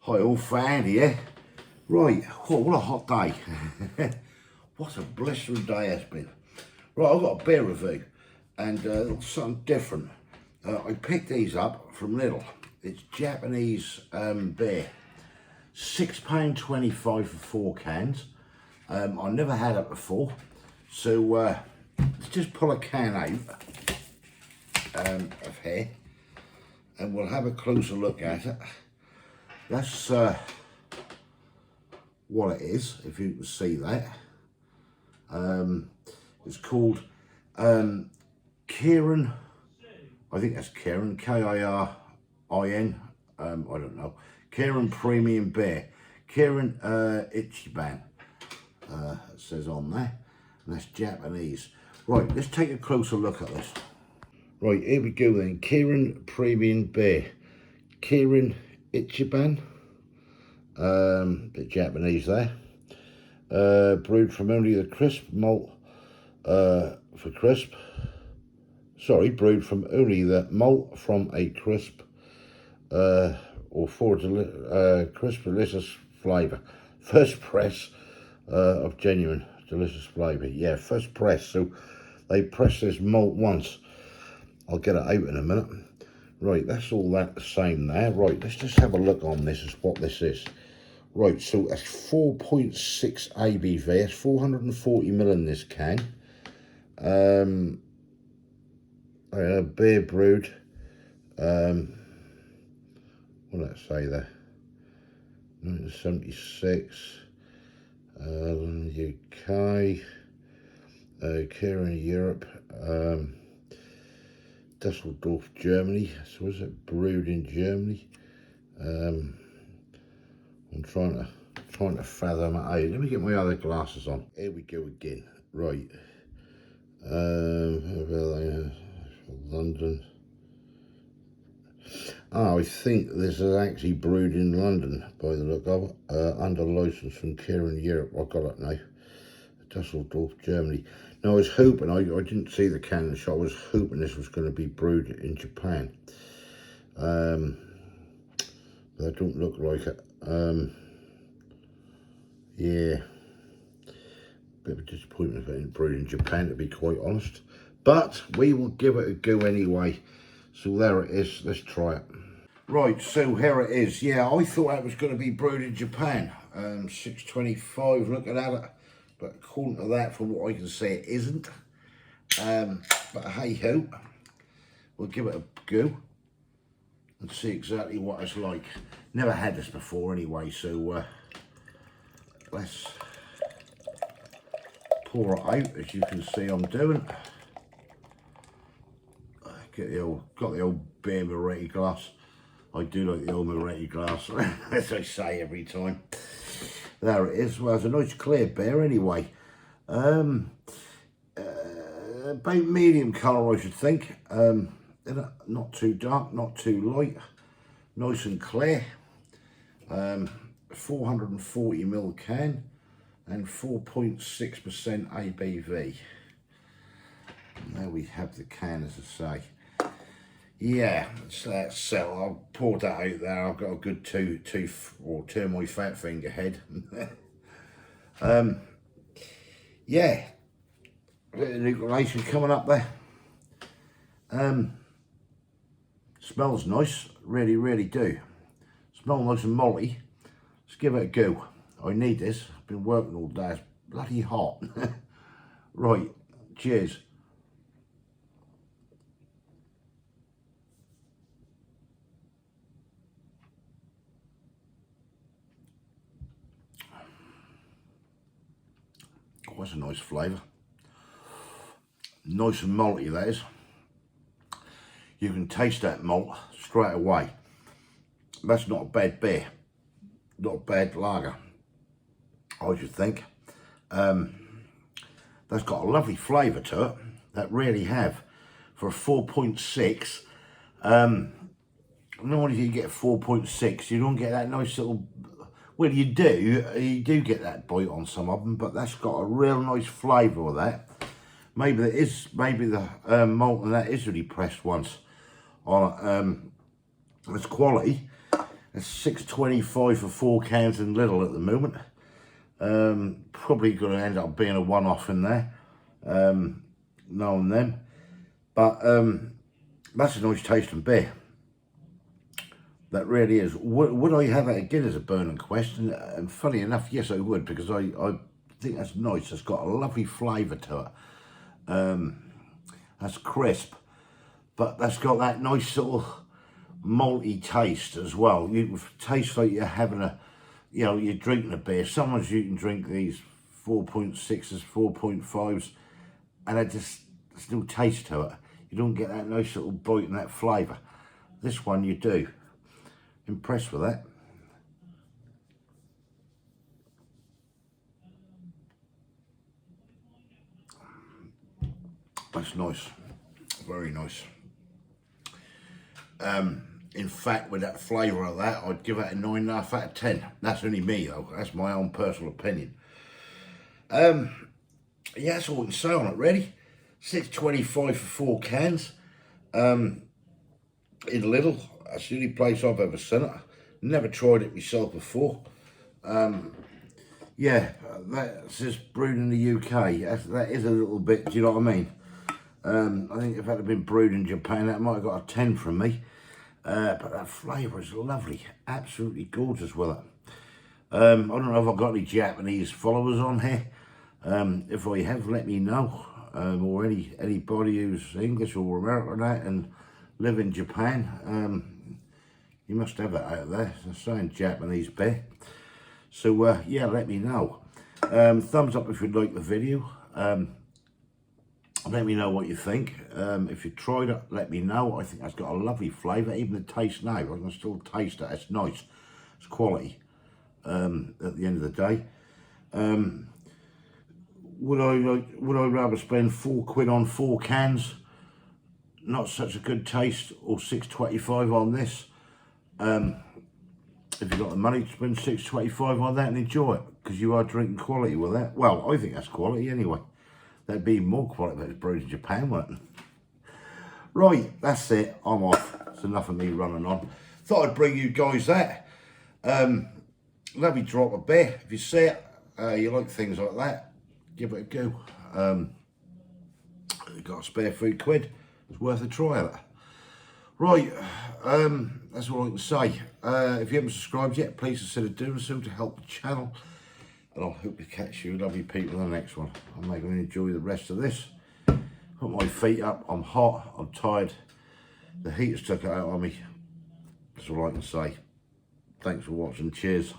Hi all, fan here. Right, oh, what a hot day. What a blistering day it's been. Right, I've got a beer review and something different. I picked these up from Lidl. It's Japanese beer. £6.25 for 4 cans. I never had it before. So let's just pull a can out of here and we'll have a closer look at it. That's what it is, if you can see that. It's called Kirin, I think that's Kirin, K-I-R-I-N, I don't know. Kirin Premium Beer, Kirin Ichiban, it says on there, and that's Japanese. Right, let's take a closer look at this. Right, here we go then, Kirin Premium Beer, Kirin Ichiban, bit Japanese there. Brewed from only the crisp malt brewed from only the malt from a crisp or for crisp delicious flavour. First press of genuine delicious flavour. Yeah, first press. So they press this malt once. I'll get it out in a minute. Right, that's all that the same there. Right, let's just have a look on this as what this is. Right, so that's 4.6 ABV. It's 440ml in this can. Beer brewed. What did that say there? 1976. UK. Here in Europe. Dusseldorf, Germany. So was it brewed in Germany? I'm trying to fathom it out. Let me get my other glasses on. Here we go again. Right. London. Oh, I think this is actually brewed in London by the look of it. Under license from Kirin Europe. I got it now. Dusseldorf, Germany. Now I was hoping, I didn't see the can in the shop, I was hoping this was going to be brewed in Japan. But that don't look like it. Yeah. Bit of a disappointment if it ain't brewed in Japan, to be quite honest. But we will give it a go anyway. So there it is, let's try it. Right, so here it is. Yeah, I thought that was going to be brewed in Japan. 6.25 looking at it. But according to that, from what I can see, it isn't. But hey ho, we'll give it a go and see exactly what it's like. Never had this before anyway, so let's pour it out, as you can see I'm doing. Got the old beer Moretti glass. I do like the old Moretti glass, as I say every time. There it is. Well, it's a nice clear beer anyway. About medium colour, I should think. Not too dark, not too light. Nice and clear. 440ml can and 4.6% ABV. And there we have the can, as I say. Yeah, so that's I'll pour that out there. I've got a good two or turn my fat finger head. Yeah, a bit of nucleation coming up there. Smells nice, really do. Smells nice and malty. Let's give it a go. I need this. I've been working all day. It's bloody hot. Right, cheers. Oh, that's a nice flavour. Nice and malty, that is. You can taste that malt straight away. That's not a bad beer. Not a bad lager, I should think. That's got a lovely flavour to it. That really have. For a 4.6, normally you get a 4.6, you don't get that nice little, well you do get that bite on some of them, but that's got a real nice flavour with that. Maybe the malt and that is really pressed once on it. It's quality. It's £6.25 for 4 cans in Lidl at the moment. Probably going to end up being a one-off in there, knowing them. But that's a nice tasting beer. That really is. Would I have it again as a burning question? And funny enough, yes, I would, because I think that's nice. It's got a lovely flavour to it. That's crisp, but that's got that nice sort of malty taste as well. You taste like you're having a, you know, you're drinking a beer. Sometimes you can drink these 4.6s, 4.5s, and it just, there's no taste to it. You don't get that nice little bite and that flavour. This one you do. Impressed with that. That's nice, very nice. In fact, with that flavour of that, I'd give it a 9.5 out of 10. That's only me though, that's my own personal opinion. Yeah, that's all I can say on it really. £6.25 for 4 cans. In Lidl, that's the only place I've ever seen it. Never tried it myself before. Yeah, that's just brewed in the UK. That is a little bit, do you know what I mean? I think if that had been brewed in Japan, that might have got a 10 from me. But that flavour is lovely, absolutely gorgeous with it. I don't know if I've got any Japanese followers on here. If I have, let me know. Or anybody who's English or American and live in Japan. You must have it out there. It's saying Japanese beer. So yeah, let me know. Thumbs up if you like the video. Let me know what you think. If you tried it, let me know. I think that's got a lovely flavour. Even the taste now, I can still taste it. It's nice. It's quality. At the end of the day, would I rather spend £4 on 4 cans? Not such a good taste, or £6.25 on this. If you've got the money to spend £6.25 on that and enjoy it, because you are drinking quality with that. Well, I think that's quality anyway. That'd be more quality if it's brewed in Japan, wouldn't it? Right, that's it. I'm off. It's enough of me running on. Thought I'd bring you guys that. Lovely drop of beer. If you see it, you like things like that, give it a go. Got a spare £3. It's worth a try of that. Right, that's all I can say. If you haven't subscribed yet, please consider doing so to help the channel. And I'll hope to catch you lovely people in the next one. I'm going to enjoy the rest of this. Put my feet up. I'm hot. I'm tired. The heat has took it out on me. That's all I can say. Thanks for watching. Cheers.